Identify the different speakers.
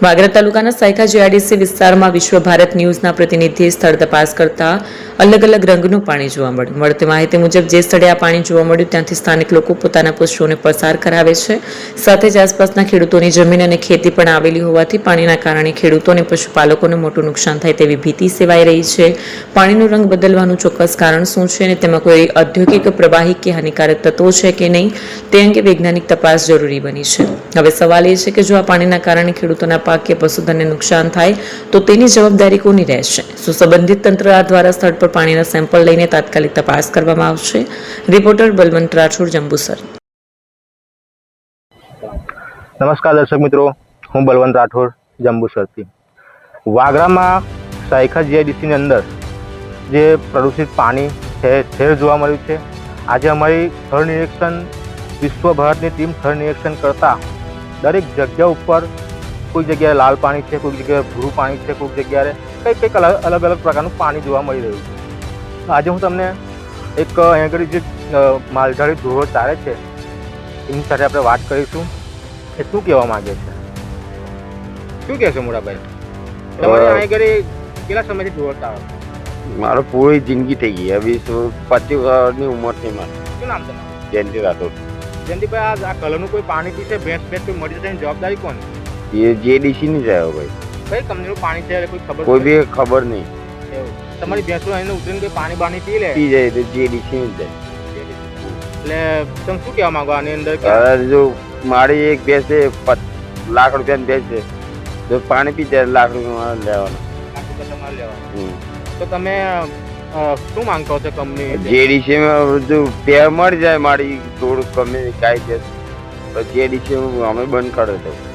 Speaker 1: વાગરા તાલુકાના સાયખા જીઆઈડીસી વિસ્તારમાં વિશ્વ ભારત ન્યૂઝના પ્રતિનિધિએ સ્થળ તપાસ કરતા અલગ અલગ રંગનું પાણી જોવા મળ્યું. મળતી માહિતી મુજબ જે સ્થળે આ પાણી જોવા મળ્યું ત્યાંથી સ્થાનિક લોકો પોતાના પશુઓને પસાર કરાવે છે. સાથે જ આસપાસના ખેડૂતોની જમીન અને ખેતી પણ આવેલી હોવાથી પાણીના કારણે ખેડૂતો અને પશુપાલકોને મોટું નુકસાન થાય તેવી ભીતિ સેવાઈ રહી છે. પાણીનો રંગ બદલવાનું ચોક્કસ કારણ શું છે અને તેમાં કોઈ ઔદ્યોગિક પ્રવાહી કે હાનિકારક તત્વો છે કે નહીં તે અંગે વૈજ્ઞાનિક તપાસ જરૂરી બની છે. હવે સવાલ એ છે કે જો આ પાણીના કારણે ખેડૂતોના પાક કે પશુધનને નુકસાન થાય તો તેની જવાબદારી કોની રહેશે? શું સંબંધિત તંત્ર આ દ્વારા સ્થળ પર પાણીના સેમ્પલ લઈને તાત્કાલિક તપાસ કરવામાં આવશે? રિપોર્ટર બલવંત રાઠોડ, જંબુસર.
Speaker 2: નમસ્કાર દર્શક મિત્રો, હું બલવંત રાઠોડ, જંબુસરથી. વાગરામાં સાયખા જીઆઈડીસીની અંદર જે પ્રદૂષિત પાણી ઠેર જોવા મળ્યું છે. આજે અમારી સ્થળ નિરીક્ષણ વિશ્વ ભારતની ટીમ સ્થળ નિરીક્ષણ કરતા દરેક જગ્યા ઉપર કોઈક જગ્યાએ લાલ પાણી છે, કોઈક જગ્યાએ ભૂરું પાણી છે, કોઈક જગ્યાએ કંઈક અલગ અલગ પ્રકારનું પાણી જોવા મળી રહ્યું છે. આજે હું તમને એક અહીંયા આગળ જે માલધારી ઢોરો ચારે છે એની સાથે આપણે વાત કરીશું. એ શું કહેવા માંગે છે? શું કહેશો મોટાભાઈ? તમારે અહીં ઘરે કેટલા સમયથી ઢોર ચારો?
Speaker 3: મારો પૂરી જિંદગી થઈ ગઈ. હવે 25 વર્ષની ઉંમર થઈ મારી.
Speaker 2: શું નામ તમારું?
Speaker 3: જયંતિ રાઠોડ.
Speaker 2: જયંતિભાઈ, આ કલરનું કોઈ પાણી પીશે, ભેંસ કોઈ મરી જશે એની જવાબદારી કોની?
Speaker 3: એ જેડીસી ની જાય ભાઈ.
Speaker 2: કઈ કંપનીનું પાણી છે કોઈ ખબર?
Speaker 3: કોઈ બી ખબર નહીં.
Speaker 2: એવું તમારી ભેંસો એને ઉતરીને કોઈ પાણી બાણી પી લે?
Speaker 3: પી જાય તો જેડીસી ની જાય.
Speaker 2: એટલે તમે શું કહેવા માંગો આની અંદર?
Speaker 3: જો મારી એક ભેંસ છે, લાખ રૂપિયાની ભેંસ છે, જો પાણી પી જાય લાખ રૂપિયા લેવાના.
Speaker 2: તમારે લેવાનું. તો તમે શું માંગતો છો કંપની?
Speaker 3: જેડીસી જો પેર મળી જાય મારી થોડું કંપની કાંઈ ભેંસ તો જેડીસી અમે બંધ કરી દઉં.